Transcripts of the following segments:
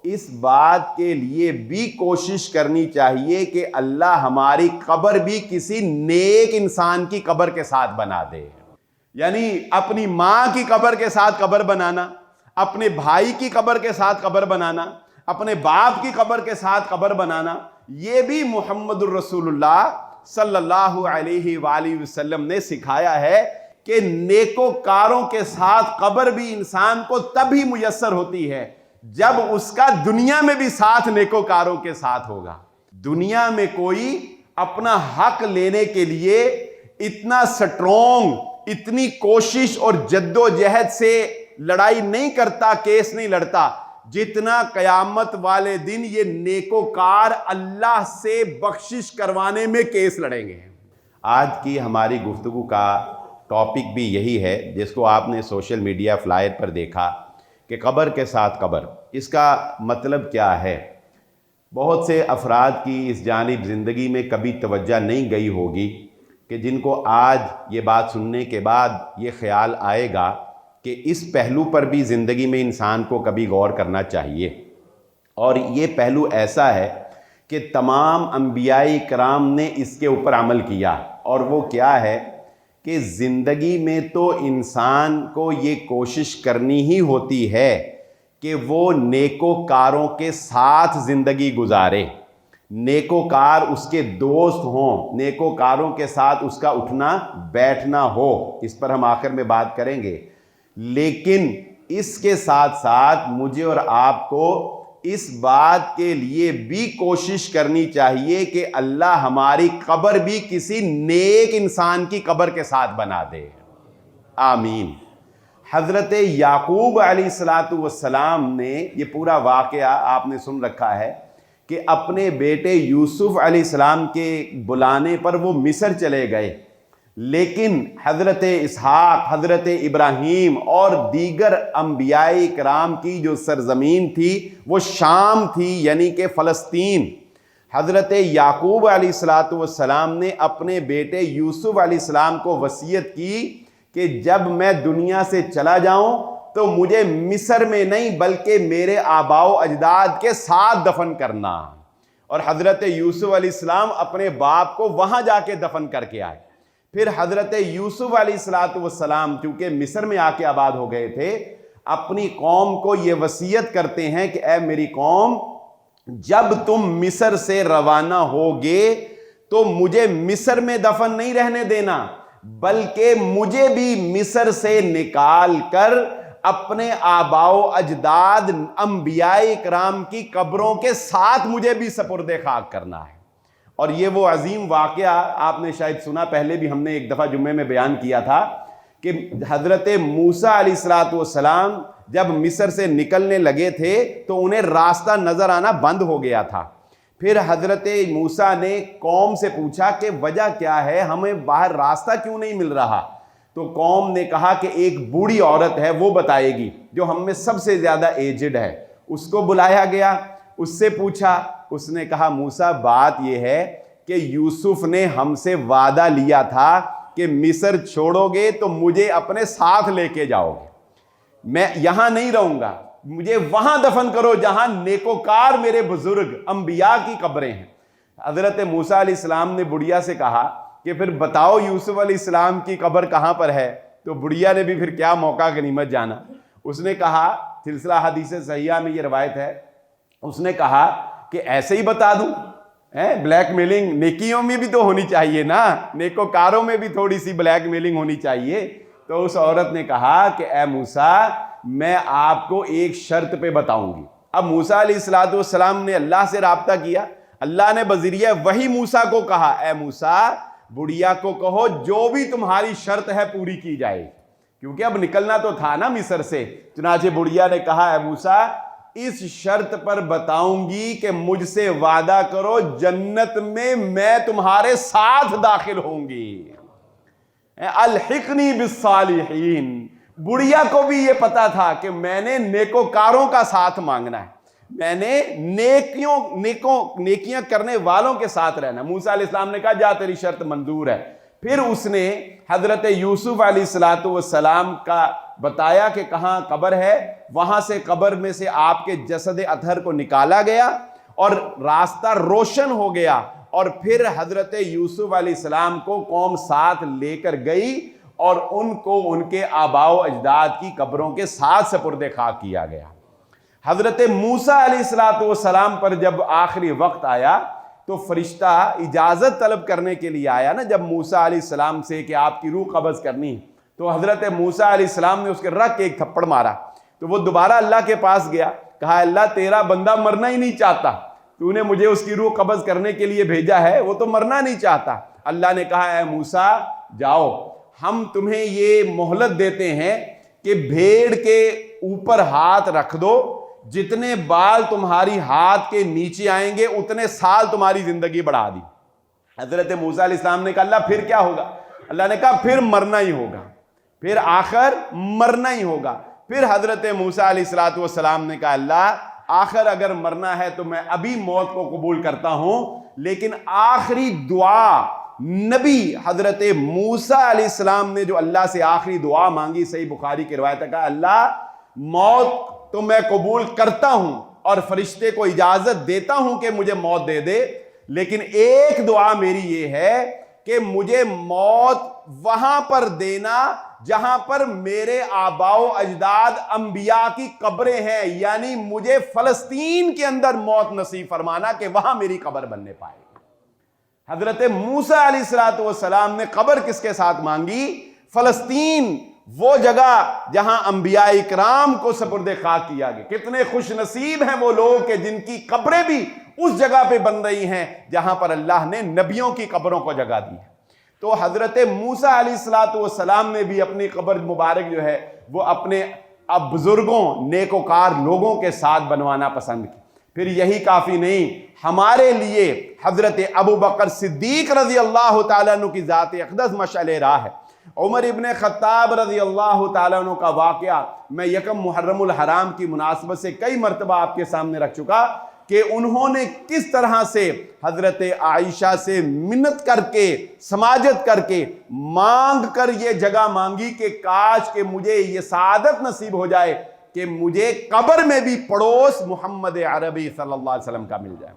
اس بات کے لیے بھی کوشش کرنی چاہیے کہ اللہ ہماری قبر بھی کسی نیک انسان کی قبر کے ساتھ بنا دے. یعنی اپنی ماں کی قبر کے ساتھ قبر بنانا، اپنے بھائی کی قبر کے ساتھ قبر بنانا، اپنے باپ کی قبر کے ساتھ قبر بنانا، یہ بھی محمد الرسول اللہ صلی اللہ علیہ وآلہ وسلم نے سکھایا ہے کہ نیکوکاروں کے ساتھ قبر بھی انسان کو تب ہی میسر ہوتی ہے جب اس کا دنیا میں بھی ساتھ نیکوکاروں کے ساتھ ہوگا. دنیا میں کوئی اپنا حق لینے کے لیے اتنا سٹرونگ، اتنی کوشش اور جد و جہد سے لڑائی نہیں کرتا، کیس نہیں لڑتا، جتنا قیامت والے دن یہ نیکوکار اللہ سے بخشش کروانے میں کیس لڑیں گے. آج کی ہماری گفتگو کا ٹاپک بھی یہی ہے، جس کو آپ نے سوشل میڈیا فلائر پر دیکھا کہ قبر کے ساتھ قبر. اس کا مطلب کیا ہے؟ بہت سے افراد کی اس جانب زندگی میں کبھی توجہ نہیں گئی ہوگی کہ جن کو آج یہ بات سننے کے بعد یہ خیال آئے گا کہ اس پہلو پر بھی زندگی میں انسان کو کبھی غور کرنا چاہیے. اور یہ پہلو ایسا ہے کہ تمام انبیاء کرام نے اس کے اوپر عمل کیا. اور وہ کیا ہے کہ زندگی میں تو انسان کو یہ کوشش کرنی ہی ہوتی ہے کہ وہ نیکوکاروں کے ساتھ زندگی گزارے، نیکوکار اس کے دوست ہوں، نیکوکاروں کے ساتھ اس کا اٹھنا بیٹھنا ہو. اس پر ہم آخر میں بات کریں گے. لیکن اس کے ساتھ ساتھ مجھے اور آپ کو اس بات کے لیے بھی کوشش کرنی چاہیے کہ اللہ ہماری قبر بھی کسی نیک انسان کی قبر کے ساتھ بنا دے. آمین. حضرت یعقوب علیہ السلام نے یہ پورا واقعہ آپ نے سن رکھا ہے کہ اپنے بیٹے یوسف علیہ السلام کے بلانے پر وہ مصر چلے گئے، لیکن حضرت اسحاق، حضرت ابراہیم اور دیگر انبیاء کرام کی جو سرزمین تھی وہ شام تھی، یعنی کہ فلسطین. حضرت یعقوب علیہ السلام نے اپنے بیٹے یوسف علیہ السلام کو وصیت کی کہ جب میں دنیا سے چلا جاؤں تو مجھے مصر میں نہیں بلکہ میرے آباء و اجداد کے ساتھ دفن کرنا. اور حضرت یوسف علیہ السلام اپنے باپ کو وہاں جا کے دفن کر کے آئے. پھر حضرت یوسف علیہ السلام چونکہ مصر میں آ کے آباد ہو گئے تھے، اپنی قوم کو یہ وصیت کرتے ہیں کہ اے میری قوم، جب تم مصر سے روانہ ہوگے تو مجھے مصر میں دفن نہیں رہنے دینا، بلکہ مجھے بھی مصر سے نکال کر اپنے آباء و اجداد انبیاء کرام کی قبروں کے ساتھ مجھے بھی سپرد خاک کرنا ہے. اور یہ وہ عظیم واقعہ آپ نے شاید سنا، پہلے بھی ہم نے ایک دفعہ جمعے میں بیان کیا تھا کہ حضرت موسیٰ علیہ السلام جب مصر سے نکلنے لگے تھے تو انہیں راستہ نظر آنا بند ہو گیا تھا. پھر حضرت موسیٰ نے قوم سے پوچھا کہ وجہ کیا ہے، ہمیں باہر راستہ کیوں نہیں مل رہا؟ تو قوم نے کہا کہ ایک بوڑھی عورت ہے، وہ بتائے گی، جو ہم میں سب سے زیادہ ایجڈ ہے. اس کو بلایا گیا، اس سے پوچھا، اس نے کہا موسیٰ بات یہ ہے کہ یوسف نے ہم سے وعدہ لیا تھا کہ مصر چھوڑو گے تو مجھے اپنے ساتھ لے کے جاؤ گے، میں یہاں نہیں رہوں گا، مجھے وہاں دفن کرو جہاں نیکوکار میرے بزرگ انبیاء کی قبریں ہیں. حضرت موسیٰ علیہ السلام نے بڑھیا سے کہا کہ پھر بتاؤ یوسف علیہ السلام کی قبر کہاں پر ہے؟ تو بڑھیا نے بھی پھر کیا موقع غنیمت جانا. اس نے کہا، سلسلہ حدیث صحیحہ میں یہ روایت ہے، اس نے کہا کہ ایسے ہی بتا دوں؟ بلیک میلنگ نیکیوں میں بھی تو ہونی چاہیے نا، نیکوکاروں میں بھی تھوڑی سی بلیک میلنگ ہونی چاہیے. تو اس عورت نے کہا کہ اے موسیٰ، میں آپ کو ایک شرط پہ بتاؤں گی. اب موسیٰ علیہ السلام نے اللہ سے رابطہ کیا، اللہ نے بذریعہ وہی موسیٰ کو کہا اے موسیٰ، بڑھیا کو کہو جو بھی تمہاری شرط ہے پوری کی جائے، کیونکہ اب نکلنا تو تھا نا مصر سے. چنانچہ بڑھیا نے کہا اے موسیٰ، اس شرط پر بتاؤں گی کہ مجھ سے وعدہ کرو جنت میں تمہارے ساتھ داخل ہوں گی. الحقنی بالصالحین. بڑھیا کو بھی یہ پتا تھا کہ میں نے نیکوکاروں کا ساتھ مانگنا ہے، میں نے نیکیاں کرنے والوں کے ساتھ رہنا. موسیٰ علیہ السلام نے کہا جا تیری شرط منظور ہے. پھر اس نے حضرت یوسف علیہ الصلوۃ والسلام کا بتایا کہ کہاں قبر ہے، وہاں سے قبر میں سے آپ کے جسد اطہر کو نکالا گیا اور راستہ روشن ہو گیا، اور پھر حضرت یوسف علیہ السلام کو قوم ساتھ لے کر گئی اور ان کو ان کے آباء و اجداد کی قبروں کے ساتھ سپرد خاک کیا گیا۔ حضرت موسیٰ علیہ السلام پر جب آخری وقت آیا تو فرشتہ اجازت طلب کرنے کے لیے آیا نا، جب موسیٰ علیہ السلام سے کہ آپ کی روح قبض کرنی، تو حضرت موسیٰ علیہ السلام نے اس کے رکھ کے ایک تھپڑ مارا، تو وہ دوبارہ اللہ کے پاس گیا، کہا اللہ تیرا بندہ مرنا ہی نہیں چاہتا، تو نے مجھے اس کی روح قبض کرنے کے لیے بھیجا ہے، وہ تو مرنا نہیں چاہتا۔ اللہ نے کہا اے موسیٰ جاؤ، ہم تمہیں یہ مہلت دیتے ہیں کہ بھیڑ کے اوپر ہاتھ رکھ دو، جتنے بال تمہاری ہاتھ کے نیچے آئیں گے اتنے سال تمہاری زندگی بڑھا دی۔ حضرت موسیٰ علیہ السلام نے کہا اللہ پھر کیا ہوگا؟ اللہ نے کہا پھر مرنا ہی ہوگا، پھر آخر مرنا ہی ہوگا۔ پھر حضرت موسیٰ علیہ السلام نے کہا اللہ آخر اگر مرنا ہے تو میں ابھی موت کو قبول کرتا ہوں، لیکن آخری دعا نبی حضرت موسیٰ علیہ السلام نے جو اللہ سے آخری دعا مانگی، صحیح بخاری کی روایت ہے، کہا اللہ موت تو میں قبول کرتا ہوں اور فرشتے کو اجازت دیتا ہوں کہ مجھے موت دے دے، لیکن ایک دعا میری یہ ہے کہ مجھے موت وہاں پر دینا جہاں پر میرے آباء و اجداد انبیاء کی قبریں ہیں، یعنی مجھے فلسطین کے اندر موت نصیب فرمانا کہ وہاں میری قبر بننے پائے۔ حضرت موسیٰ علیہ السلام نے قبر کس کے ساتھ مانگی؟ فلسطین، وہ جگہ جہاں انبیاء اکرام کو سپرد خاک کیا گیا۔ کتنے خوش نصیب ہیں وہ لوگ کہ جن کی قبریں بھی اس جگہ پہ بن رہی ہیں جہاں پر اللہ نے نبیوں کی قبروں کو جگہ دی ہے۔ تو حضرت موسیٰ علیہ السلام نے بھی اپنی قبر مبارک جو ہے وہ اپنے بزرگوں نیکوکار لوگوں کے ساتھ بنوانا پسند کی۔ پھر یہی کافی نہیں، ہمارے لیے حضرت ابو بکر صدیق رضی اللہ تعالیٰ عنہ کی ذات اقدس مشعل راہ ہے۔ عمر ابن خطاب رضی اللہ تعالیٰ عنہ کا واقعہ میں یکم محرم الحرام کی مناسبت سے کئی مرتبہ آپ کے سامنے رکھ چکا کہ انہوں نے کس طرح سے حضرت عائشہ سے منت کر کے، سماجت کر کے، مانگ کر یہ جگہ مانگی کہ کاش کہ مجھے یہ سعادت نصیب ہو جائے کہ مجھے قبر میں بھی پڑوس محمد عربی صلی اللہ علیہ وسلم کا مل جائے،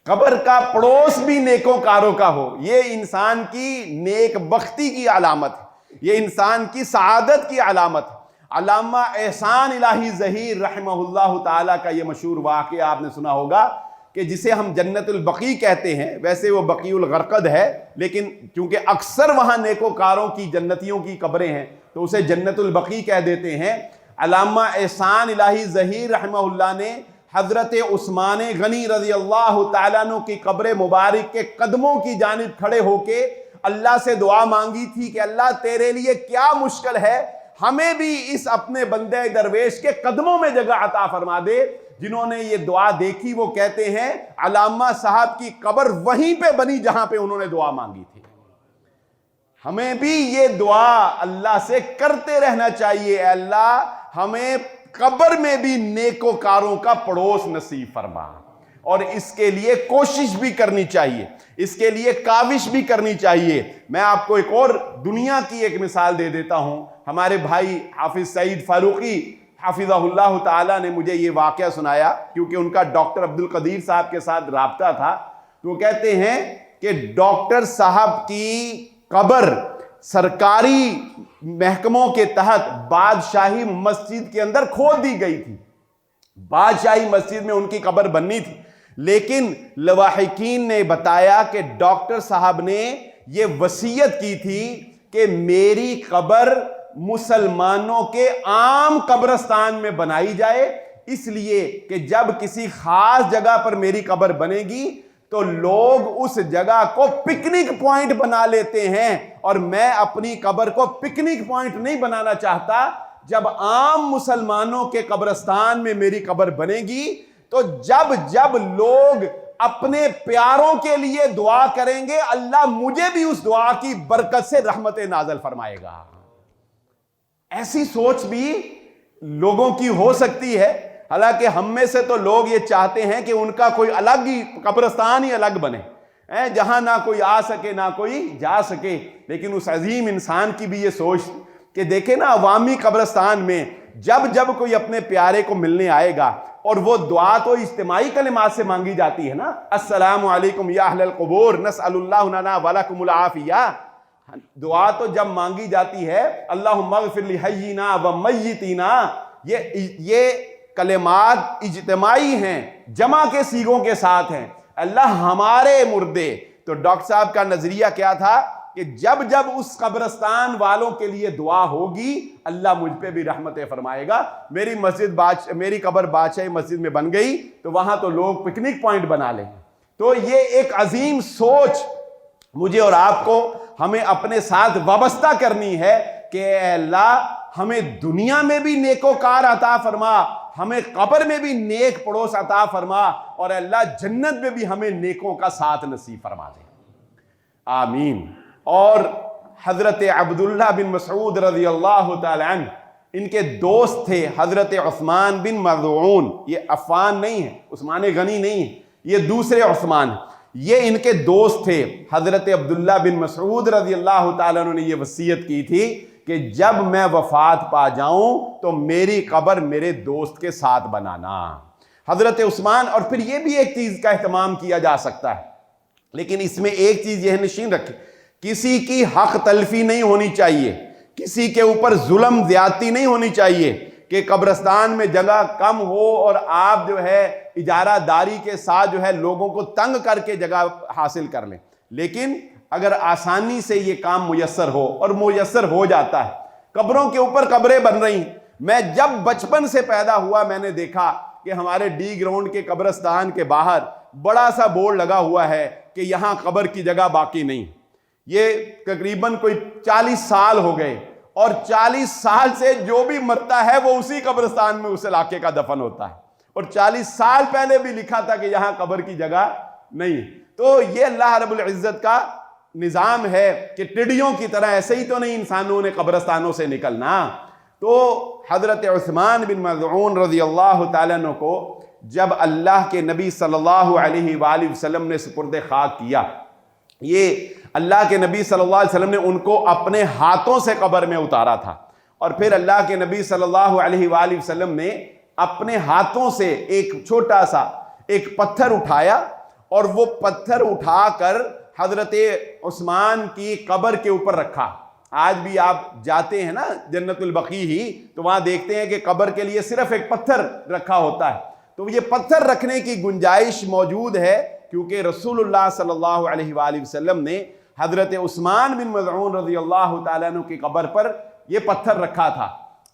قبر کا پڑوس بھی نیکوکاروں کا ہو۔ یہ انسان کی نیک بختی کی علامت ہے، یہ انسان کی سعادت کی علامت ہے۔ علامہ احسان الہی ظہیر رحمہ اللہ تعالیٰ کا یہ مشہور واقعہ آپ نے سنا ہوگا کہ جسے ہم جنت البقیع کہتے ہیں، ویسے وہ بقیع الغرقد ہے، لیکن چونکہ اکثر وہاں نیکوکاروں کی جنتیوں کی قبریں ہیں تو اسے جنت البقیع کہہ دیتے ہیں۔ علامہ احسان الہی ظہیر رحمہ اللہ نے حضرت عثمان غنی رضی اللہ تعالیٰ عنہ کی قبر مبارک کے قدموں کی جانب کھڑے ہو کے اللہ سے دعا مانگی تھی کہ اللہ تیرے لیے کیا مشکل ہے، ہمیں بھی اس اپنے بندے درویش کے قدموں میں جگہ عطا فرما دے۔ جنہوں نے یہ دعا دیکھی وہ کہتے ہیں علامہ صاحب کی قبر وہیں پہ بنی جہاں پہ انہوں نے دعا مانگی تھی۔ ہمیں بھی یہ دعا اللہ سے کرتے رہنا چاہیے، اے اللہ ہمیں قبر میں بھی نیکوکاروں کا پڑوس نصیب فرما، اور اس کے لیے کوشش بھی کرنی چاہیے، اس کے لیے کاوش بھی کرنی چاہیے۔ میں آپ کو ایک اور دنیا کی ایک مثال دے دیتا ہوں۔ ہمارے بھائی حافظ سعید فاروقی حفظہ اللہ تعالیٰ نے مجھے یہ واقعہ سنایا، کیونکہ ان کا ڈاکٹر عبدالقدیر صاحب کے ساتھ رابطہ تھا، تو وہ کہتے ہیں کہ ڈاکٹر صاحب کی قبر سرکاری محکموں کے تحت بادشاہی مسجد کے اندر کھود دی گئی تھی۔ بادشاہی مسجد میں ان کی قبر بننی تھی، لیکن لواحقین نے بتایا کہ ڈاکٹر صاحب نے یہ وصیت کی تھی کہ میری قبر مسلمانوں کے عام قبرستان میں بنائی جائے، اس لیے کہ جب کسی خاص جگہ پر میری قبر بنے گی تو لوگ اس جگہ کو پکنک پوائنٹ بنا لیتے ہیں، اور میں اپنی قبر کو پکنک پوائنٹ نہیں بنانا چاہتا۔ جب عام مسلمانوں کے قبرستان میں میری قبر بنے گی تو جب لوگ اپنے پیاروں کے لیے دعا کریں گے، اللہ مجھے بھی اس دعا کی برکت سے رحمت نازل فرمائے گا۔ ایسی سوچ بھی لوگوں کی ہو سکتی ہے، حالانکہ ہم میں سے تو لوگ یہ چاہتے ہیں کہ ان کا کوئی الگ ہی قبرستان ہی الگ بنے، جہاں نہ کوئی آ سکے نہ کوئی جا سکے. لیکن اس عظیم انسان کی بھی یہ سوچ کہ دیکھیں نا عوامی قبرستان میں جب جب کوئی اپنے پیارے کو ملنے آئے گا اور وہ دعا تو اجتماعی کلمات سے مانگی جاتی ہے نا, السلام علیکم یا اہل القبور نسأل اللہ لنا ولکم العافیہ, دعا تو جب مانگی جاتی ہے اللہم اغفر لحینا و میتینا, یہ کلمات اجتماعی ہیں, جمع کے سیغوں کے ساتھ ہیں, اللہ ہمارے مردے. تو ڈاکٹر صاحب کا نظریہ کیا تھا کہ جب جب اس قبرستان والوں کے لیے دعا ہوگی اللہ مجھ پہ بھی رحمتیں فرمائے گا. میری قبر بادشاہ مسجد میں بن گئی تو وہاں تو لوگ پکنک پوائنٹ بنا لیں. تو یہ ایک عظیم سوچ مجھے اور آپ کو ہمیں اپنے ساتھ وابستہ کرنی ہے کہ اے اللہ ہمیں دنیا میں بھی نیکوکار عطا فرما, ہمیں قبر میں بھی نیک پڑوس عطا فرما, اور اللہ جنت میں بھی ہمیں نیکوں کا ساتھ نصیب فرما دے. آمین. اور حضرت عبداللہ بن مسعود رضی اللہ تعالی عنہ, ان کے دوست تھے حضرت عثمان بن مظعون. یہ عفان نہیں ہے, عثمان غنی نہیں ہے, یہ دوسرے عثمان. یہ ان کے دوست تھے. حضرت عبداللہ بن مسعود رضی اللہ تعالیٰ عنہ نے یہ وصیت کی تھی کہ جب میں وفات پا جاؤں تو میری قبر میرے دوست کے ساتھ بنانا. حضرت عثمان. اور پھر یہ بھی ایک چیز کا اہتمام کیا جا سکتا ہے, لیکن اس میں ایک چیز یہ نشین رکھے, کسی کی حق تلفی نہیں ہونی چاہیے, کسی کے اوپر ظلم زیادتی نہیں ہونی چاہیے کہ قبرستان میں جگہ کم ہو اور آپ جو ہے اجارہ داری کے ساتھ جو ہے لوگوں کو تنگ کر کے جگہ حاصل کر لیں. لیکن اگر آسانی سے یہ کام میسر ہو, اور میسر ہو جاتا ہے, قبروں کے اوپر قبریں بن رہی ہیں. میں جب بچپن سے پیدا ہوا میں نے دیکھا کہ ہمارے ڈی گراؤنڈ کے قبرستان کے باہر بڑا سا بورڈ لگا ہوا ہے کہ یہاں قبر کی جگہ باقی نہیں. یہ تقریباً کوئی 40 سال ہو گئے, اور 40 سال سے جو بھی مرتا ہے وہ اسی قبرستان میں اس علاقے کا دفن ہوتا ہے, اور 40 سال پہلے بھی لکھا تھا کہ یہاں قبر کی جگہ نہیں. تو یہ اللہ رب العزت کا نظام ہے کہ ٹڈیوں کی طرح ایسے ہی تو نہیں انسانوں نے قبرستانوں سے نکلنا. تو حضرت عثمان بن مظعون رضی اللہ تعالیٰ عنہ کو جب اللہ کے نبی صلی اللہ علیہ وآلہ وسلم نے سپرد خاک کیا, یہ اللہ کے نبی صلی اللہ علیہ وسلم نے ان کو اپنے ہاتھوں سے قبر میں اتارا تھا, اور پھر اللہ کے نبی صلی اللہ علیہ وآلہ وسلم نے اپنے ہاتھوں سے ایک چھوٹا سا ایک پتھر اٹھایا, اور وہ پتھر اٹھا کر حضرت عثمان کی قبر کے اوپر رکھا. آج بھی آپ جاتے ہیں نا جنت البقیع ہی, تو وہاں دیکھتے ہیں کہ قبر کے لیے صرف ایک پتھر رکھا ہوتا ہے. تو یہ پتھر رکھنے کی گنجائش موجود ہے کیونکہ رسول اللہ صلی اللہ علیہ وآلہ وسلم نے حضرت عثمان بن مظعون رضی اللہ تعالیٰ عنہ کی قبر پر یہ پتھر رکھا تھا.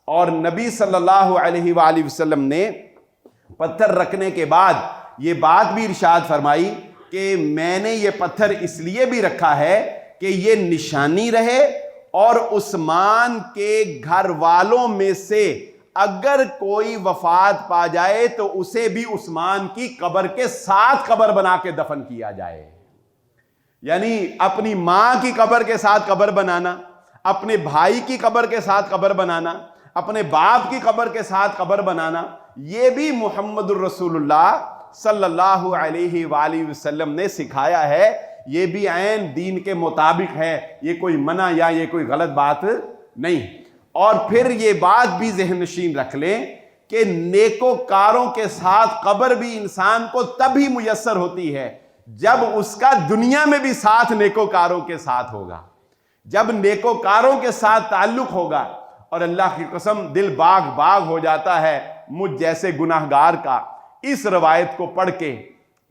اور نبی صلی اللہ علیہ وآلہ وسلم نے پتھر رکھنے کے بعد یہ بات بھی ارشاد فرمائی کہ میں نے یہ پتھر اس لیے بھی رکھا ہے کہ یہ نشانی رہے, اور عثمان کے گھر والوں میں سے اگر کوئی وفات پا جائے تو اسے بھی عثمان کی قبر کے ساتھ قبر بنا کے دفن کیا جائے. یعنی اپنی ماں کی قبر کے ساتھ قبر بنانا, اپنے بھائی کی قبر کے ساتھ قبر بنانا, اپنے باپ کی قبر کے ساتھ قبر بنانا, یہ بھی محمد الرسول اللہ صلی اللہ علیہ وآلہ وسلم نے سکھایا ہے. یہ بھی عین دین کے مطابق ہے, یہ کوئی منع یا یہ کوئی غلط بات نہیں. اور پھر یہ بات بھی ذہن نشین رکھ لیں کہ نیکوکاروں کے ساتھ قبر بھی انسان کو تب ہی میسر ہوتی ہے جب اس کا دنیا میں بھی ساتھ نیکوکاروں کے ساتھ ہوگا, جب نیکوکاروں کے ساتھ تعلق ہوگا. اور اللہ کی قسم دل باغ باغ ہو جاتا ہے مجھ جیسے گناہگار کا اس روایت کو پڑھ کے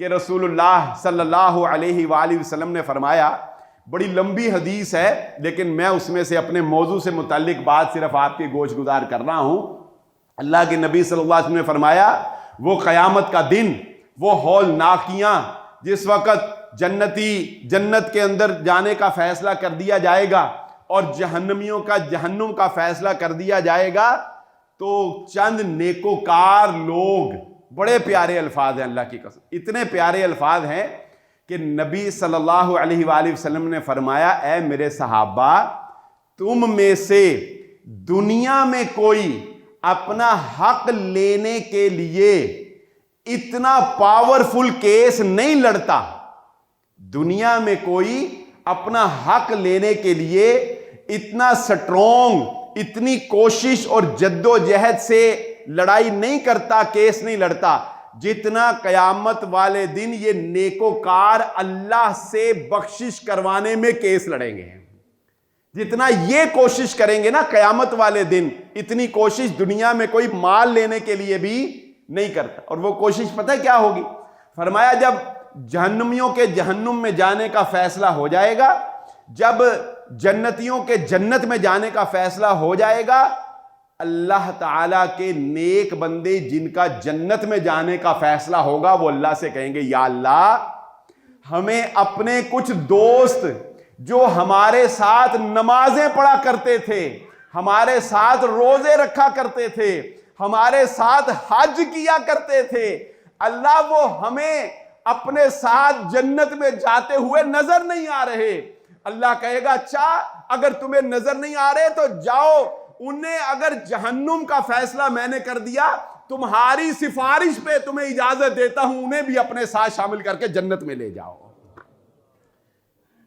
کہ رسول اللہ صلی اللہ علیہ وآلہ وسلم نے فرمایا, بڑی لمبی حدیث ہے لیکن میں اس میں سے اپنے موضوع سے متعلق بات صرف آپ کی گوش گزار کر رہا ہوں. اللہ کے نبی صلی اللہ علیہ وسلم نے فرمایا وہ قیامت کا دن, وہ ہولناکیاں جس وقت جنت کے اندر جانے کا فیصلہ کر دیا جائے گا اور جہنمیوں کا جہنم کا فیصلہ کر دیا جائے گا, تو چند نیکوکار لوگ, بڑے پیارے الفاظ ہیں اللہ کی قسم, اتنے پیارے الفاظ ہیں کہ نبی صلی اللہ علیہ وآلہ وسلم نے فرمایا اے میرے صحابہ, تم میں سے دنیا میں کوئی اپنا حق لینے کے لیے اتنا پاورفل کیس نہیں لڑتا دنیا میں کوئی اپنا حق لینے کے لیے اتنا سٹرونگ، اتنی کوشش اور جد و جہد سے لڑائی نہیں کرتا، کیس نہیں لڑتا، جتنا قیامت والے دن یہ نیکوکار اللہ سے بخشش کروانے میں کیس لڑیں گے۔ جتنا یہ کوشش کریں گے نا قیامت والے دن، اتنی کوشش دنیا میں کوئی مال لینے کے لیے بھی نہیں کرتا۔ اور وہ کوشش پتہ کیا ہوگی؟ فرمایا جب جہنمیوں کے جہنم میں جانے کا فیصلہ ہو جائے گا، جب جنتیوں کے جنت میں جانے کا فیصلہ ہو جائے گا، اللہ تعالیٰ کے نیک بندے جن کا جنت میں جانے کا فیصلہ ہوگا وہ اللہ سے کہیں گے یا اللہ ہمیں اپنے کچھ دوست جو ہمارے ساتھ نمازیں پڑھا کرتے تھے، ہمارے ساتھ روزے رکھا کرتے تھے، ہمارے ساتھ حج کیا کرتے تھے، اللہ وہ ہمیں اپنے ساتھ جنت میں جاتے ہوئے نظر نہیں آ رہے۔ اللہ کہے گا اچھا اگر تمہیں نظر نہیں آ رہے تو جاؤ، انہیں اگر جہنم کا فیصلہ میں نے کر دیا، تمہاری سفارش پہ تمہیں اجازت دیتا ہوں انہیں بھی اپنے ساتھ شامل کر کے جنت میں لے جاؤ۔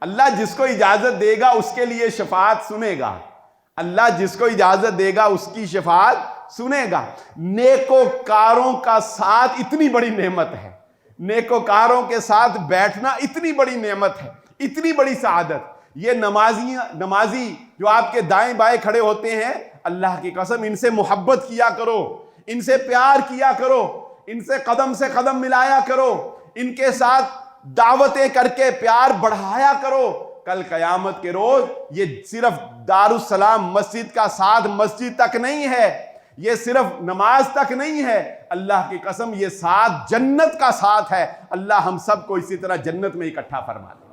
اللہ جس کو اجازت دے گا اس کے لیے شفاعت سنے گا، اللہ جس کو اجازت دے گا اس کی شفاعت سنے گا۔ نیکوکاروں کا ساتھ اتنی بڑی نعمت ہے، نیکوکاروں کے ساتھ بیٹھنا اتنی بڑی نعمت ہے، اتنی بڑی سعادت۔ یہ نمازی جو آپ کے دائیں بائیں کھڑے ہوتے ہیں، اللہ کی قسم ان سے محبت کیا کرو، ان سے پیار کیا کرو، ان سے قدم ملایا کرو، ان کے ساتھ دعوتیں کر کے پیار بڑھایا کرو۔ کل قیامت کے روز یہ صرف دارالسلام مسجد کا ساتھ مسجد تک نہیں ہے، یہ صرف نماز تک نہیں ہے، اللہ کی قسم یہ ساتھ جنت کا ساتھ ہے۔ اللہ ہم سب کو اسی طرح جنت میں اکٹھا فرما دے۔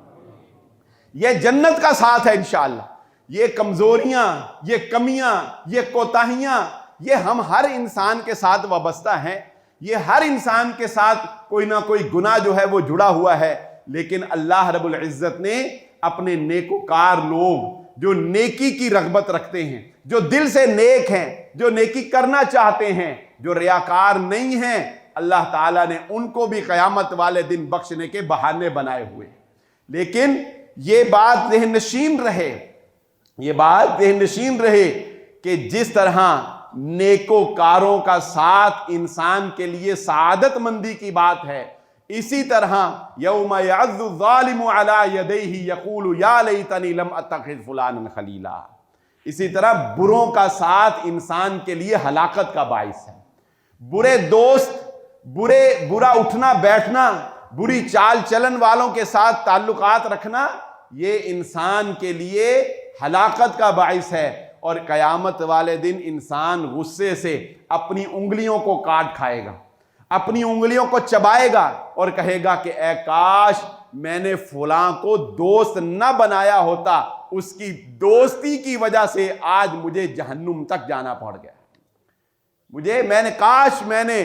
یہ جنت کا ساتھ ہے انشاءاللہ۔ یہ کمزوریاں، یہ کمیاں، یہ کوتاہیاں، یہ ہم ہر انسان کے ساتھ وابستہ ہیں، یہ ہر انسان کے ساتھ کوئی نہ کوئی گناہ جو ہے وہ جڑا ہوا ہے، لیکن اللہ رب العزت نے اپنے نیکوکار لوگ جو نیکی کی رغبت رکھتے ہیں، جو دل سے نیک ہیں، جو نیکی کرنا چاہتے ہیں، جو ریاکار نہیں ہیں، اللہ تعالیٰ نے ان کو بھی قیامت والے دن بخشنے کے بہانے بنائے ہوئے۔ لیکن یہ بات ذہن نشین رہے، یہ بات ذہن نشین رہے کہ جس طرح نیکوکاروں کا ساتھ انسان کے لیے سعادت مندی کی بات ہے، اسی طرح یوم یعض الظالم علی یدیہ یقول یا لیتنی لم اتخذ فلانا خلیلا، اسی طرح بروں کا ساتھ انسان کے لیے ہلاکت کا باعث ہے۔ برے دوست، برا اٹھنا بیٹھنا، بری چال چلن والوں کے ساتھ تعلقات رکھنا، یہ انسان کے لیے ہلاکت کا باعث ہے، اور قیامت والے دن انسان غصے سے اپنی انگلیوں کو کاٹ کھائے گا، اپنی انگلیوں کو چبائے گا اور کہے گا کہ اے کاش میں نے فلاں کو دوست نہ بنایا ہوتا، اس کی دوستی کی وجہ سے آج مجھے جہنم تک جانا پڑ گیا، کاش میں نے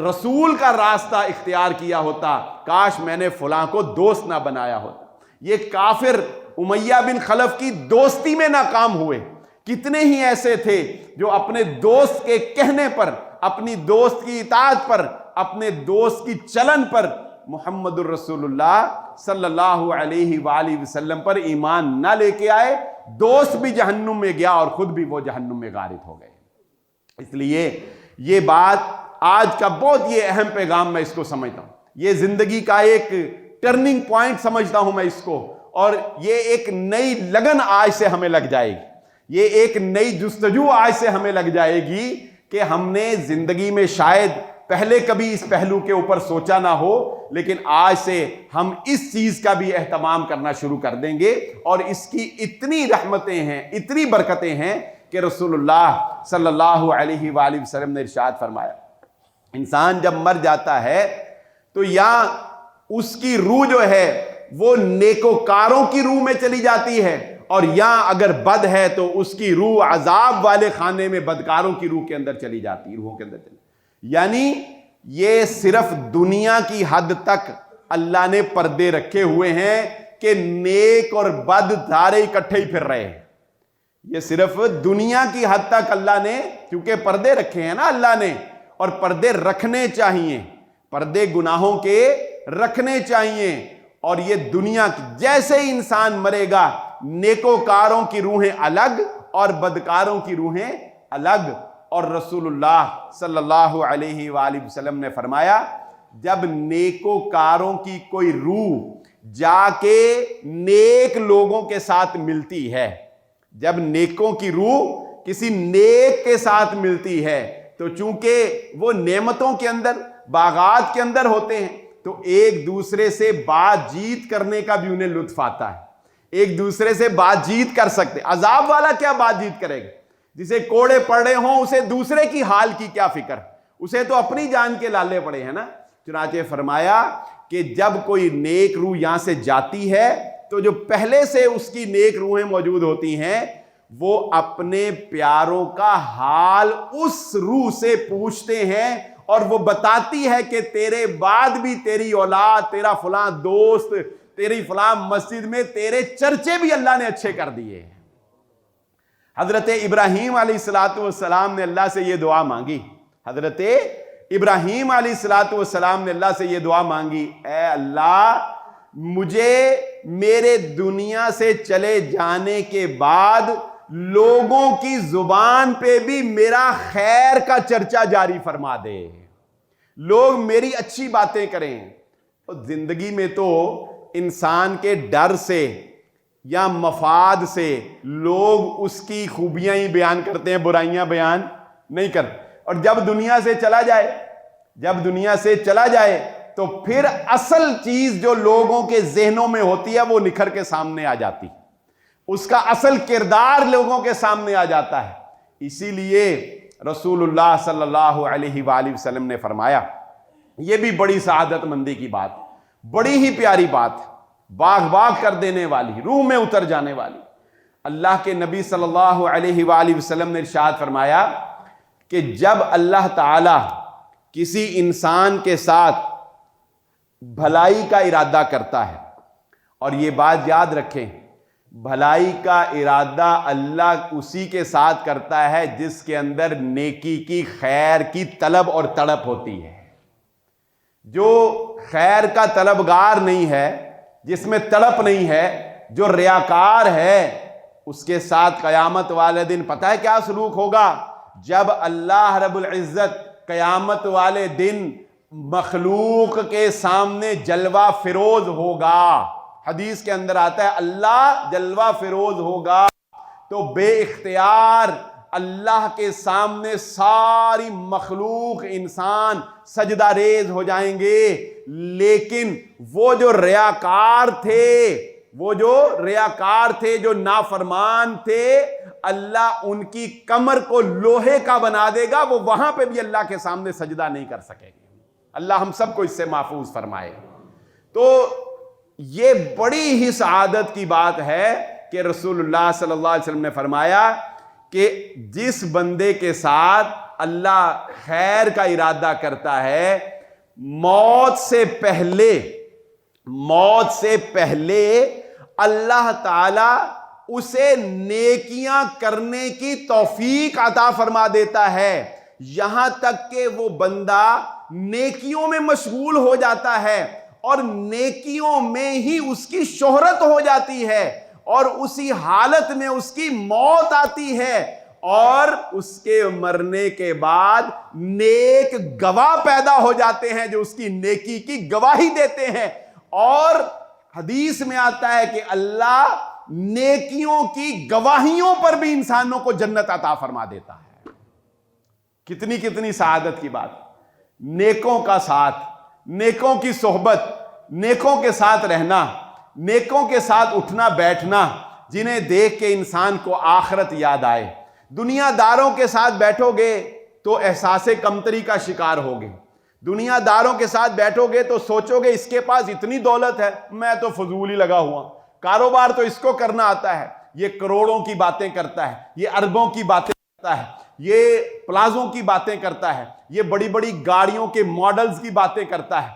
رسول کا راستہ اختیار کیا ہوتا، کاش میں نے فلاں کو دوست نہ بنایا ہوتا۔ یہ کافر امیہ بن خلف کی دوستی میں ناکام ہوئے۔ کتنے ہی ایسے تھے جو اپنے دوست کے کہنے پر، اپنی دوست کی اطاعت پر، اپنے دوست کی چلن پر محمد الرسول اللہ صلی اللہ علیہ وآلہ وسلم پر ایمان نہ لے کے آئے، دوست بھی جہنم میں گیا اور خود بھی وہ جہنم میں غارق ہو گئے۔ اس لیے یہ بات آج کا بہت یہ اہم پیغام میں اس کو سمجھتا ہوں، یہ زندگی کا ایک ٹرننگ پوائنٹ سمجھتا ہوں میں اس کو، اور یہ ایک نئی لگن آج سے ہمیں لگ جائے گی، یہ ایک نئی جستجو آج سے ہمیں لگ جائے گی کہ ہم نے زندگی میں شاید پہلے کبھی اس پہلو کے اوپر سوچا نہ ہو، لیکن آج سے ہم اس چیز کا بھی اہتمام کرنا شروع کر دیں گے، اور اس کی اتنی رحمتیں ہیں، اتنی برکتیں ہیں کہ رسول اللہ صلی اللہ علیہ وآلہ وسلم نے ارشاد فرمایا، انسان جب مر جاتا ہے تو یا اس کی روح جو ہے وہ نیکوکاروں کی روح میں چلی جاتی ہے، اور یا اگر بد ہے تو اس کی روح عذاب والے خانے میں بدکاروں کی روح کے اندر چلی جاتی، روحوں کے اندر چلی۔ یعنی یہ صرف دنیا کی حد تک اللہ نے پردے رکھے ہوئے ہیں کہ نیک اور بد سارے اکٹھے ہی پھر رہے ہیں۔ یہ صرف دنیا کی حد تک اللہ نے، کیونکہ پردے رکھے ہیں نا اللہ نے، اور پردے رکھنے چاہیے، پردے گناہوں کے رکھنے چاہیے، اور یہ دنیا کی جیسے ہی انسان مرے گا نیکوکاروں کی روحیں الگ اور بدکاروں کی روحیں الگ. اور رسول اللہ صلی اللہ علیہ وآلہ وسلم نے فرمایا جب نیکوکاروں کی کوئی روح جا کے نیک لوگوں کے ساتھ ملتی ہے، جب نیکوں کی روح کسی نیک کے ساتھ ملتی ہے تو چونکہ وہ نعمتوں کے اندر باغات کے اندر ہوتے ہیں تو ایک دوسرے سے بات چیت کرنے کا بھی انہیں لطف آتا ہے، ایک دوسرے سے بات چیت کر سکتے. عذاب والا کیا بات چیت کرے گا؟ جسے کوڑے پڑے ہوں اسے دوسرے کی حال کی کیا فکر، اسے تو اپنی جان کے لالے پڑے ہیں نا. چنانچہ فرمایا کہ جب کوئی نیک روح یہاں سے جاتی ہے تو جو پہلے سے اس کی نیک روحیں موجود ہوتی ہیں وہ اپنے پیاروں کا حال اس روح سے پوچھتے ہیں اور وہ بتاتی ہے کہ تیرے بعد بھی تیری اولاد، تیرا فلاں دوست، تیری فلاں مسجد میں تیرے چرچے بھی اللہ نے اچھے کر دیے. حضرت ابراہیم علیہ السلام نے اللہ سے یہ دعا مانگی، حضرت ابراہیم علیہ السلام نے اللہ سے یہ دعا مانگی، اے اللہ مجھے میرے دنیا سے چلے جانے کے بعد لوگوں کی زبان پہ بھی میرا خیر کا چرچا جاری فرما دے، لوگ میری اچھی باتیں کریں. اور زندگی میں تو انسان کے ڈر سے یا مفاد سے لوگ اس کی خوبیاں ہی بیان کرتے ہیں، برائیاں بیان نہیں کرتے. اور جب دنیا سے چلا جائے تو پھر اصل چیز جو لوگوں کے ذہنوں میں ہوتی ہے وہ نکھر کے سامنے آ جاتی، اس کا اصل کردار لوگوں کے سامنے آ جاتا ہے. اسی لیے رسول اللہ صلی اللہ علیہ وآلہ وسلم نے فرمایا، یہ بھی بڑی سعادت مندی کی بات، بڑی ہی پیاری بات، باغ باغ کر دینے والی، روح میں اتر جانے والی. اللہ کے نبی صلی اللہ علیہ وآلہ وسلم نے ارشاد فرمایا کہ جب اللہ تعالی کسی انسان کے ساتھ بھلائی کا ارادہ کرتا ہے، اور یہ بات یاد رکھیں بھلائی کا ارادہ اللہ اسی کے ساتھ کرتا ہے جس کے اندر نیکی کی، خیر کی طلب اور تڑپ ہوتی ہے. جو خیر کا طلبگار نہیں ہے، جس میں تڑپ نہیں ہے، جو ریاکار ہے، اس کے ساتھ قیامت والے دن پتہ ہے کیا سلوک ہوگا؟ جب اللہ رب العزت قیامت والے دن مخلوق کے سامنے جلوہ فروز ہوگا، حدیث کے اندر آتا ہے اللہ جلوہ فروز ہوگا تو بے اختیار اللہ کے سامنے ساری مخلوق انسان سجدہ ریز ہو جائیں گے، لیکن وہ جو ریاکار تھے، جو نافرمان تھے، اللہ ان کی کمر کو لوہے کا بنا دے گا، وہ وہاں پہ بھی اللہ کے سامنے سجدہ نہیں کر سکیں گے. اللہ ہم سب کو اس سے محفوظ فرمائے. تو یہ بڑی ہی سعادت کی بات ہے کہ رسول اللہ صلی اللہ علیہ وسلم نے فرمایا کہ جس بندے کے ساتھ اللہ خیر کا ارادہ کرتا ہے، موت سے پہلے اللہ تعالی اسے نیکیاں کرنے کی توفیق عطا فرما دیتا ہے، یہاں تک کہ وہ بندہ نیکیوں میں مشغول ہو جاتا ہے اور نیکیوں میں ہی اس کی شہرت ہو جاتی ہے، اور اسی حالت میں اس کی موت آتی ہے، اور اس کے مرنے کے بعد نیک گواہ پیدا ہو جاتے ہیں جو اس کی نیکی کی گواہی دیتے ہیں. اور حدیث میں آتا ہے کہ اللہ نیکیوں کی گواہیوں پر بھی انسانوں کو جنت عطا فرما دیتا ہے. کتنی سعادت کی بات. نیکوں کا ساتھ، نیکوں کی صحبت، نیکوں کے ساتھ رہنا، نیکوں کے ساتھ اٹھنا بیٹھنا، جنہیں دیکھ کے انسان کو آخرت یاد آئے. دنیا داروں کے ساتھ بیٹھو گے تو احساس کمتری کا شکار ہوگے، دنیا داروں کے ساتھ بیٹھو گے تو سوچو گے اس کے پاس اتنی دولت ہے، میں تو فضول ہی لگا ہوا، کاروبار تو اس کو کرنا آتا ہے، یہ کروڑوں کی باتیں کرتا ہے، یہ اربوں کی باتیں کرتا ہے، یہ پلازوں کی باتیں کرتا ہے، یہ بڑی بڑی گاڑیوں کے ماڈلز کی باتیں کرتا ہے.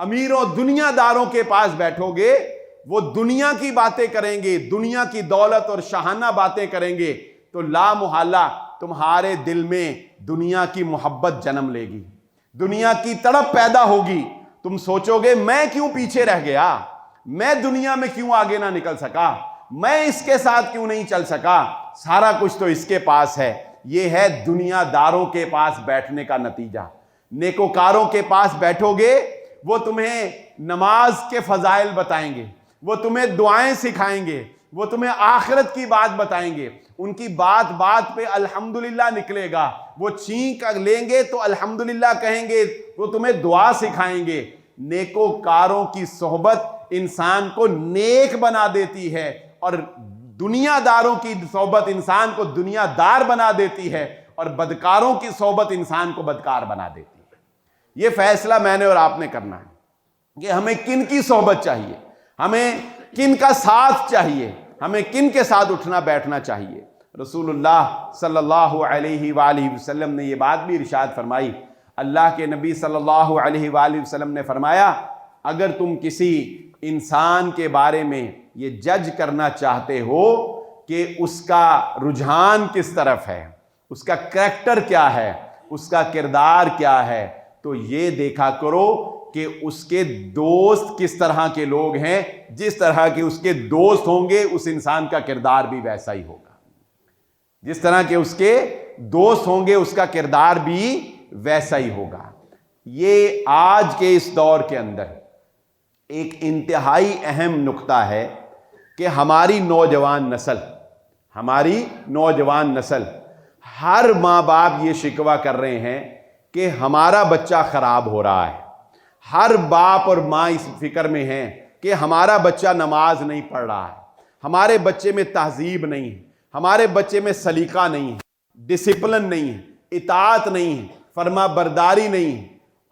امیروں دنیا داروں کے پاس بیٹھو گے، وہ دنیا کی باتیں کریں گے، دنیا کی دولت اور شاہانہ باتیں کریں گے، تو لا محالہ تمہارے دل میں دنیا کی محبت جنم لے گی، دنیا کی تڑپ پیدا ہوگی. تم سوچو گے میں کیوں پیچھے رہ گیا، میں دنیا میں کیوں آگے نہ نکل سکا, میں اس کے ساتھ کیوں نہیں چل سکا, سارا کچھ تو اس کے پاس ہے. یہ ہے دنیا داروں کے پاس بیٹھنے کا نتیجہ. نیکوکاروں کے پاس بیٹھو گے, وہ تمہیں نماز کے فضائل بتائیں گے, وہ تمہیں دعائیں سکھائیں گے, وہ تمہیں آخرت کی بات بتائیں گے. ان کی بات بات پہ الحمدللہ نکلے گا. وہ چھینک لیں گے تو الحمدللہ کہیں گے, وہ تمہیں دعا سکھائیں گے. نیکوکاروں کی صحبت انسان کو نیک بنا دیتی ہے, اور دنیا داروں کی صحبت انسان کو دنیا دار بنا دیتی ہے, اور بدکاروں کی صحبت انسان کو بدکار بنا دیتی ہے. یہ فیصلہ میں نے اور آپ نے کرنا ہے کہ ہمیں کن کی صحبت چاہیے, ہمیں کن کا ساتھ چاہیے, ہمیں کن کے ساتھ اٹھنا بیٹھنا چاہیے. رسول اللہ صلی اللہ علیہ وآلہ وسلم نے یہ بات بھی ارشاد فرمائی. اللہ کے نبی صلی اللہ علیہ وآلہ وسلم نے فرمایا, اگر تم کسی انسان کے بارے میں یہ جج کرنا چاہتے ہو کہ اس کا رجحان کس طرف ہے, اس کا کریکٹر کیا ہے, اس کا کردار کیا ہے, تو یہ دیکھا کرو کہ اس کے دوست کس طرح کے لوگ ہیں. جس طرح کے اس کے دوست ہوں گے اس انسان کا کردار بھی ویسا ہی ہوگا. جس طرح کے اس کے دوست ہوں گے اس کا کردار بھی ویسا ہی ہوگا. یہ آج کے اس دور کے اندر ایک انتہائی اہم نقطہ ہے کہ ہماری نوجوان نسل ہر ماں باپ یہ شکوہ کر رہے ہیں کہ ہمارا بچہ خراب ہو رہا ہے. ہر باپ اور ماں اس فکر میں ہیں کہ ہمارا بچہ نماز نہیں پڑھ رہا ہے, ہمارے بچے میں تہذیب نہیں ہے, ہمارے بچے میں سلیقہ نہیں ہے, ڈسپلن نہیں ہے, اطاعت نہیں ہے, فرما برداری نہیں ہے.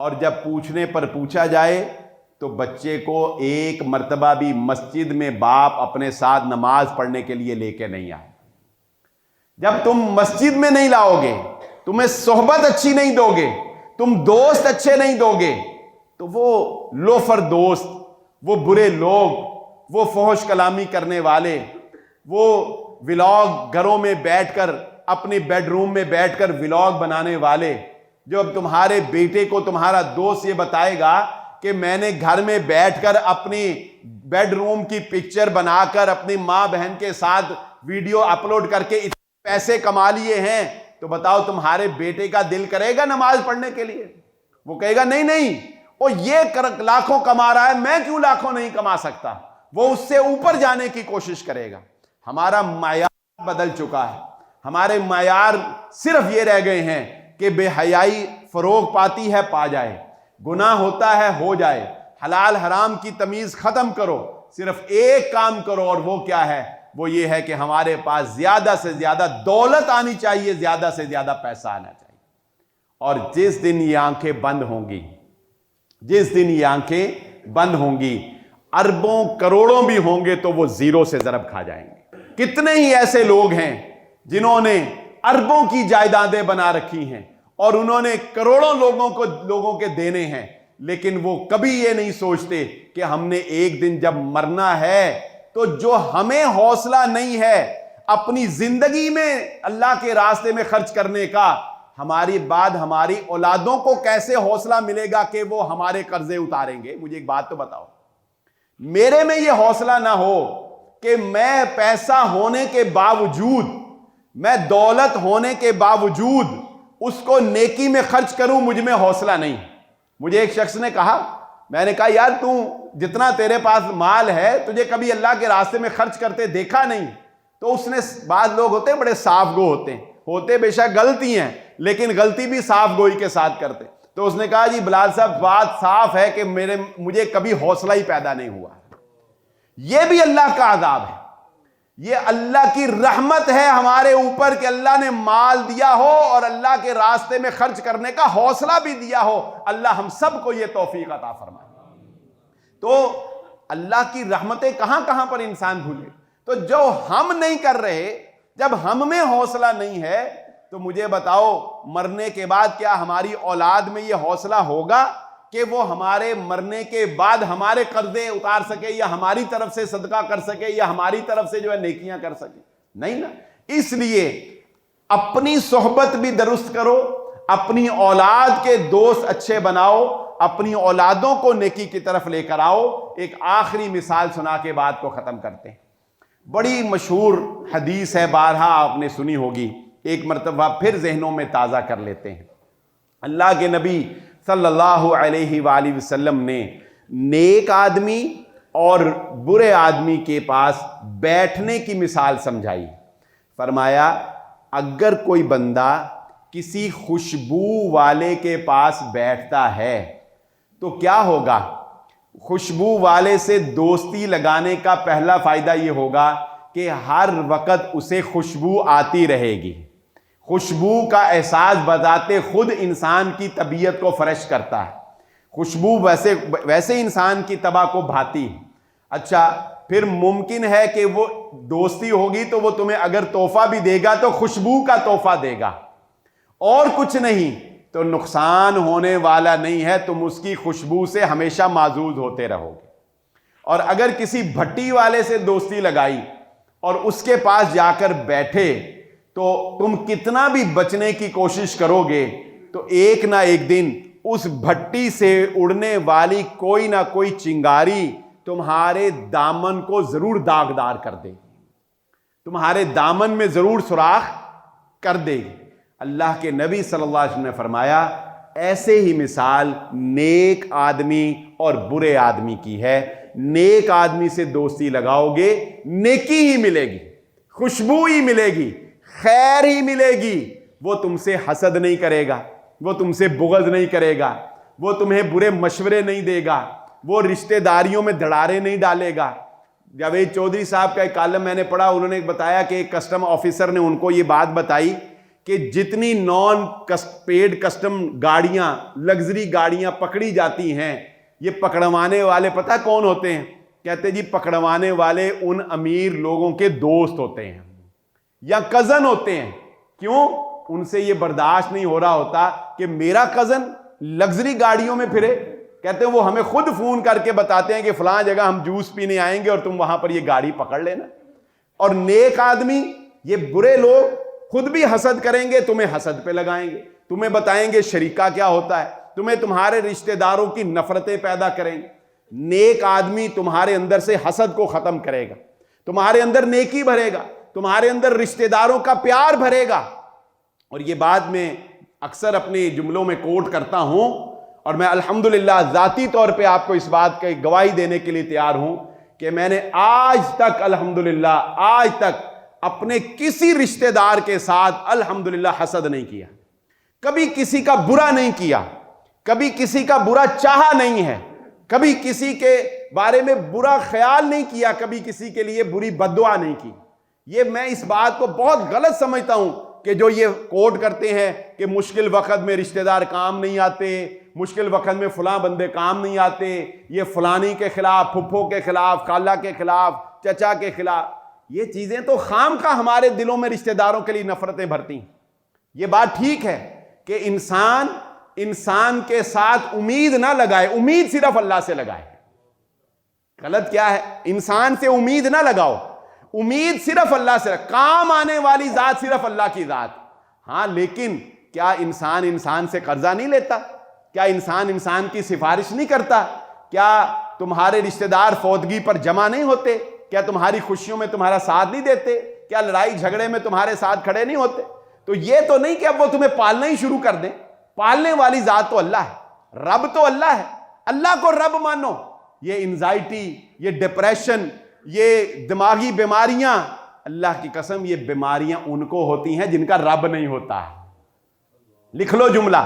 اور جب پوچھنے پر پوچھا جائے تو بچے کو ایک مرتبہ بھی مسجد میں باپ اپنے ساتھ نماز پڑھنے کے لیے لے کے نہیں آئے. جب تم مسجد میں نہیں لاؤ گے, تمہیں صحبت اچھی نہیں دو گے, تم دوست اچھے نہیں دو گے, تو وہ لوفر دوست, وہ برے لوگ, وہ فحش کلامی کرنے والے, وہ ولاگ گھروں میں بیٹھ کر اپنی بیڈ روم میں بیٹھ کر ولاگ بنانے والے, جو اب تمہارے بیٹے کو تمہارا دوست یہ بتائے گا کہ میں نے گھر میں بیٹھ کر اپنی بیڈ روم کی پکچر بنا کر اپنی ماں بہن کے ساتھ ویڈیو اپلوڈ کر کے اتنے پیسے کما لیے ہیں, تو بتاؤ تمہارے بیٹے کا دل کرے گا نماز پڑھنے کے لیے؟ وہ کہے گا نہیں, وہ یہ لاکھوں کما رہا ہے, میں کیوں لاکھوں نہیں کما سکتا. وہ اس سے اوپر جانے کی کوشش کرے گا. ہمارا معیار بدل چکا ہے. ہمارے معیار صرف یہ رہ گئے ہیں کہ بے حیائی فروغ پاتی ہے پا جائے, گناہ ہوتا ہے ہو جائے, حلال حرام کی تمیز ختم کرو, صرف ایک کام کرو, اور وہ کیا ہے؟ وہ یہ ہے کہ ہمارے پاس زیادہ سے زیادہ دولت آنی چاہیے, زیادہ سے زیادہ پیسہ آنا چاہیے. اور جس دن یہ آنکھیں بند ہوں گی, اربوں کروڑوں بھی ہوں گے تو وہ زیرو سے ضرب کھا جائیں گے. کتنے ہی ایسے لوگ ہیں جنہوں نے اربوں کی جائیدادیں بنا رکھی ہیں اور انہوں نے کروڑوں لوگوں کے دینے ہیں, لیکن وہ کبھی یہ نہیں سوچتے کہ ہم نے ایک دن جب مرنا ہے تو جو ہمیں حوصلہ نہیں ہے اپنی زندگی میں اللہ کے راستے میں خرچ کرنے کا, ہماری بعد ہماری اولادوں کو کیسے حوصلہ ملے گا کہ وہ ہمارے قرضے اتاریں گے؟ مجھے ایک بات تو بتاؤ, میرے میں یہ حوصلہ نہ ہو کہ میں پیسہ ہونے کے باوجود, میں دولت ہونے کے باوجود اس کو نیکی میں خرچ کروں, مجھ میں حوصلہ نہیں. مجھے ایک شخص نے کہا, میں نے کہا یار تو جتنا تیرے پاس مال ہے تجھے کبھی اللہ کے راستے میں خرچ کرتے دیکھا نہیں. تو اس نے, بعض لوگ ہوتے ہیں بڑے صاف گو ہوتے بے شک غلطی ہیں, لیکن غلطی بھی صاف گوئی کے ساتھ کرتے. تو اس نے کہا جی بلال صاحب بات صاف ہے کہ مجھے کبھی حوصلہ ہی پیدا نہیں ہوا. یہ بھی اللہ کا عذاب ہے, یہ اللہ کی رحمت ہے ہمارے اوپر کہ اللہ نے مال دیا ہو اور اللہ کے راستے میں خرچ کرنے کا حوصلہ بھی دیا ہو. اللہ ہم سب کو یہ توفیق عطا فرمائے. تو اللہ کی رحمتیں کہاں کہاں پر انسان بھولے. تو جو ہم نہیں کر رہے, جب ہم میں حوصلہ نہیں ہے, تو مجھے بتاؤ مرنے کے بعد کیا ہماری اولاد میں یہ حوصلہ ہوگا کہ وہ ہمارے مرنے کے بعد ہمارے قرضے اتار سکے, یا ہماری طرف سے صدقہ کر سکے, یا ہماری طرف سے جو ہے نیکیاں کر سکے؟ نہیں نا. اس لیے اپنی صحبت بھی درست کرو, اپنی اولاد کے دوست اچھے بناؤ, اپنی اولادوں کو نیکی کی طرف لے کر آؤ. ایک آخری مثال سنا کے بات کو ختم کرتے ہیں. بڑی مشہور حدیث ہے، بارہا آپ نے سنی ہوگی، ایک مرتبہ پھر ذہنوں میں تازہ کر لیتے ہیں. اللہ کے نبی صلی اللہ علیہ وآلہ وسلم نے نیک آدمی اور برے آدمی کے پاس بیٹھنے کی مثال سمجھائی. فرمایا اگر کوئی بندہ کسی خوشبو والے کے پاس بیٹھتا ہے تو کیا ہوگا؟ خوشبو والے سے دوستی لگانے کا پہلا فائدہ یہ ہوگا کہ ہر وقت اسے خوشبو آتی رہے گی. خوشبو کا احساس بذات خود انسان کی طبیعت کو فرش کرتا ہے. خوشبو ویسے انسان کی طبع کو بھاتی. اچھا پھر ممکن ہے کہ وہ دوستی ہوگی تو وہ تمہیں اگر تحفہ بھی دے گا تو خوشبو کا تحفہ دے گا اور کچھ نہیں، تو نقصان ہونے والا نہیں ہے، تم اس کی خوشبو سے ہمیشہ معزوز ہوتے رہو گے. اور اگر کسی بھٹی والے سے دوستی لگائی اور اس کے پاس جا کر بیٹھے تو تم کتنا بھی بچنے کی کوشش کرو گے تو ایک نہ ایک دن اس بھٹی سے اڑنے والی کوئی نہ کوئی چنگاری تمہارے دامن کو ضرور داغدار کر دے گی، تمہارے دامن میں ضرور سوراخ کر دے گی. اللہ کے نبی صلی اللہ علیہ وسلم نے فرمایا ایسے ہی مثال نیک آدمی اور برے آدمی کی ہے. نیک آدمی سے دوستی لگاؤ گے نیکی ہی ملے گی، خوشبو ہی ملے گی، خیر ہی ملے گی. وہ تم سے حسد نہیں کرے گا، وہ تم سے بغض نہیں کرے گا، وہ تمہیں برے مشورے نہیں دے گا، وہ رشتہ داریوں میں دھڑارے نہیں ڈالے گا. جاوید چودھری صاحب کا ایک کالم میں نے پڑھا، انہوں نے بتایا کہ ایک کسٹم آفیسر نے ان کو یہ بات بتائی کہ جتنی نان پیڈ کسٹم گاڑیاں، لگژری گاڑیاں پکڑی جاتی ہیں، یہ پکڑوانے والے پتہ کون ہوتے ہیں؟ کہتے جی پکڑوانے والے ان امیر لوگوں کے دوست ہوتے ہیں یا کزن ہوتے ہیں. کیوں؟ ان سے یہ برداشت نہیں ہو رہا ہوتا کہ میرا کزن لگژری گاڑیوں میں پھرے. کہتے ہیں وہ ہمیں خود فون کر کے بتاتے ہیں کہ فلاں جگہ ہم جوس پینے آئیں گے اور تم وہاں پر یہ گاڑی پکڑ لینا. اور نیک آدمی، یہ برے لوگ خود بھی حسد کریں گے، تمہیں حسد پہ لگائیں گے، تمہیں بتائیں گے شریکہ کیا ہوتا ہے، تمہیں تمہارے رشتہ داروں کی نفرتیں پیدا کریں گے. نیک آدمی تمہارے اندر سے حسد کو ختم کرے گا، تمہارے اندر نیکی بھرے گا، تمہارے اندر رشتہ داروں کا پیار بھرے گا. اور یہ بات میں اکثر اپنے جملوں میں کوٹ کرتا ہوں اور میں الحمدللہ ذاتی طور پہ آپ کو اس بات کی گواہی دینے کے لیے تیار ہوں کہ میں نے آج تک الحمدللہ آج تک اپنے کسی رشتہ دار کے ساتھ الحمدللہ حسد نہیں کیا، کبھی کسی کا برا نہیں کیا، کبھی کسی کا برا چاہا نہیں ہے، کبھی کسی کے بارے میں برا خیال نہیں کیا، کبھی کسی کے لیے بری بددعا نہیں کی. یہ میں اس بات کو بہت غلط سمجھتا ہوں کہ جو یہ کوٹ کرتے ہیں کہ مشکل وقت میں رشتہ دار کام نہیں آتے، مشکل وقت میں فلاں بندے کام نہیں آتے، یہ فلانی کے خلاف، پھپھو کے خلاف، خالہ کے خلاف، چچا کے خلاف. یہ چیزیں تو خام کا ہمارے دلوں میں رشتہ داروں کے لیے نفرتیں بھرتی ہیں. یہ بات ٹھیک ہے کہ انسان کے ساتھ امید نہ لگائے، امید صرف اللہ سے لگائے. غلط کیا ہے؟ انسان سے امید نہ لگاؤ، امید صرف اللہ سے رکھ. کام آنے والی ذات صرف اللہ کی ذات. ہاں لیکن کیا انسان سے قرضہ نہیں لیتا؟ کیا انسان کی سفارش نہیں کرتا؟ کیا تمہارے رشتہ دار فوتگی پر جمع نہیں ہوتے؟ کیا تمہاری خوشیوں میں تمہارا ساتھ نہیں دیتے؟ کیا لڑائی جھگڑے میں تمہارے ساتھ کھڑے نہیں ہوتے؟ تو یہ تو نہیں کہ اب وہ تمہیں پالنا ہی شروع کر دیں. پالنے والی ذات تو اللہ ہے، رب تو اللہ ہے، اللہ کو رب مانو. یہ انزائٹی، یہ ڈپریشن، یہ دماغی بیماریاں، اللہ کی قسم یہ بیماریاں ان کو ہوتی ہیں جن کا رب نہیں ہوتا ہے. لکھ لو جملہ،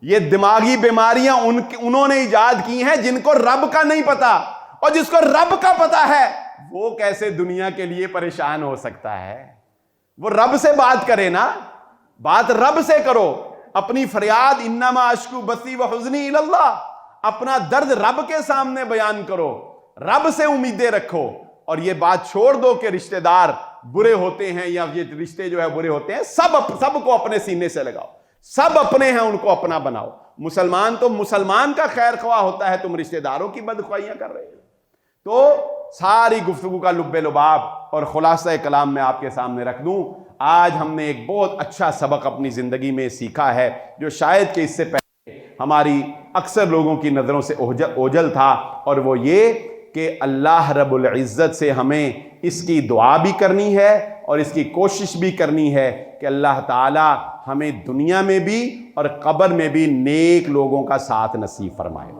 یہ دماغی بیماریاں انہوں نے ایجاد کی ہیں جن کو رب کا نہیں پتا. اور جس کو رب کا پتا ہے وہ کیسے دنیا کے لیے پریشان ہو سکتا ہے؟ وہ رب سے بات کرے نا، بات رب سے کرو. اپنی فریاد انما اشکو بثی وحزنی الی اللہ، اپنا درد رب کے سامنے بیان کرو، رب سے امیدیں رکھو. اور یہ بات چھوڑ دو کہ رشتہ دار برے ہوتے ہیں یا یہ رشتے جو ہے برے ہوتے ہیں. سب کو اپنے سینے سے لگاؤ، سب اپنے ہیں، ان کو اپنا بناؤ. مسلمان تو مسلمان کا خیر خواہ ہوتا ہے، تم رشتہ داروں کی بدخواہیاں کر رہے ہو. تو ساری گفتگو کا لب لباب اور خلاصہ کلام میں آپ کے سامنے رکھ دوں. آج ہم نے ایک بہت اچھا سبق اپنی زندگی میں سیکھا ہے جو شاید کہ اس سے پہلے ہماری اکثر لوگوں کی نظروں سے اوجھل تھا، اور وہ یہ کہ اللہ رب العزت سے ہمیں اس کی دعا بھی کرنی ہے اور اس کی کوشش بھی کرنی ہے کہ اللہ تعالی ہمیں دنیا میں بھی اور قبر میں بھی نیک لوگوں کا ساتھ نصیب فرمائے۔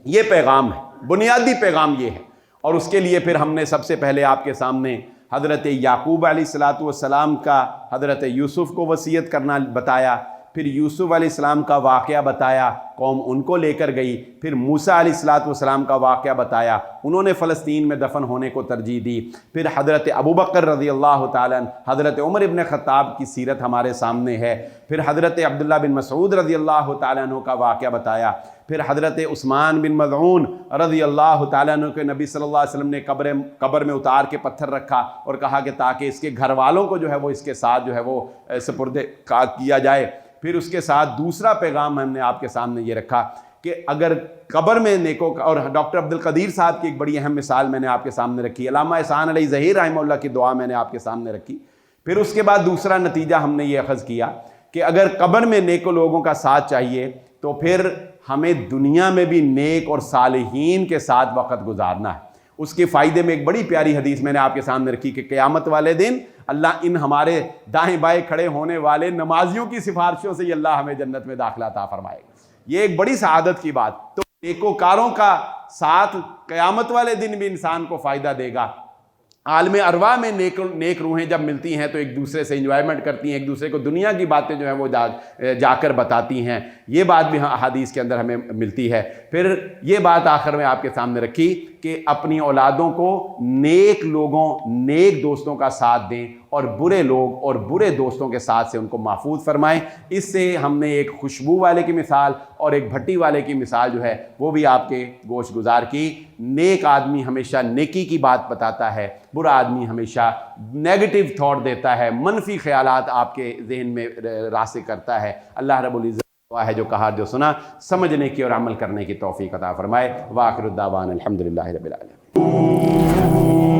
یہ پیغام ہے، بنیادی پیغام یہ ہے۔ اور اس کے لیے پھر ہم نے سب سے پہلے آپ کے سامنے حضرت یعقوب علیہ السلام کا حضرت یوسف کو وصیت کرنا بتایا، پھر یوسف علیہ السلام کا واقعہ بتایا، قوم ان کو لے کر گئی، پھر موسیٰ علیہ السلام کا واقعہ بتایا، انہوں نے فلسطین میں دفن ہونے کو ترجیح دی، پھر حضرت ابوبکر رضی اللہ تعالیٰ عنہ، حضرت عمر ابن خطاب کی سیرت ہمارے سامنے ہے، پھر حضرت عبداللہ بن مسعود رضی اللہ تعالیٰ عنہ کا واقعہ بتایا، پھر حضرت عثمان بن مظعون رضی اللہ تعالیٰ عنہ کے نبی صلی اللہ علیہ وسلم نے قبر میں اتار کے پتھر رکھا اور کہا کہ تاکہ اس کے گھر والوں کو جو ہے وہ اس کے ساتھ جو ہے وہ سپرد کیا جائے۔ پھر اس کے ساتھ دوسرا پیغام ہم نے آپ کے سامنے یہ رکھا کہ اگر قبر میں نیکوں کا، اور ڈاکٹر عبدالقدیر صاحب کی ایک بڑی اہم مثال میں نے آپ کے سامنے رکھی، علامہ احسان علی ظہیر رحمہ اللہ کی دعا میں نے آپ کے سامنے رکھی۔ پھر اس کے بعد دوسرا نتیجہ ہم نے یہ اخذ کیا کہ اگر قبر میں نیک لوگوں کا ساتھ چاہیے تو پھر ہمیں دنیا میں بھی نیک اور صالحین کے ساتھ وقت گزارنا ہے۔ اس کے فائدے میں ایک بڑی پیاری حدیث میں نے آپ کے سامنے رکھی کہ قیامت والے دن اللہ ان ہمارے دائیں بائیں کھڑے ہونے والے نمازیوں کی سفارشوں سے ہی اللہ ہمیں جنت میں داخلہ عطا فرمائے گا۔ یہ ایک بڑی سعادت کی بات۔ تو نیکوکاروں کا ساتھ قیامت والے دن بھی انسان کو فائدہ دے گا۔ عالم ارواح میں نیک روحیں جب ملتی ہیں تو ایک دوسرے سے انجوائمنٹ کرتی ہیں، ایک دوسرے کو دنیا کی باتیں جو ہیں وہ جا کر بتاتی ہیں۔ یہ بات بھی احادیث کے اندر ہمیں ملتی ہے۔ پھر یہ بات آخر میں آپ کے سامنے رکھی کہ اپنی اولادوں کو نیک لوگوں، نیک دوستوں کا ساتھ دیں اور برے لوگ اور برے دوستوں کے ساتھ سے ان کو محفوظ فرمائیں۔ اس سے ہم نے ایک خوشبو والے کی مثال اور ایک بھٹی والے کی مثال جو ہے وہ بھی آپ کے گوش گزار کی۔ نیک آدمی ہمیشہ نیکی کی بات بتاتا ہے، برا آدمی ہمیشہ نیگیٹو تھاٹ دیتا ہے، منفی خیالات آپ کے ذہن میں راسخ کرتا ہے۔ اللہ رب العزت دعا ہے جو کہا جو سنا سمجھنے کی اور عمل کرنے کی توفیق عطا فرمائے۔ وآخر الدعوانا الحمدللہ رب العالمین۔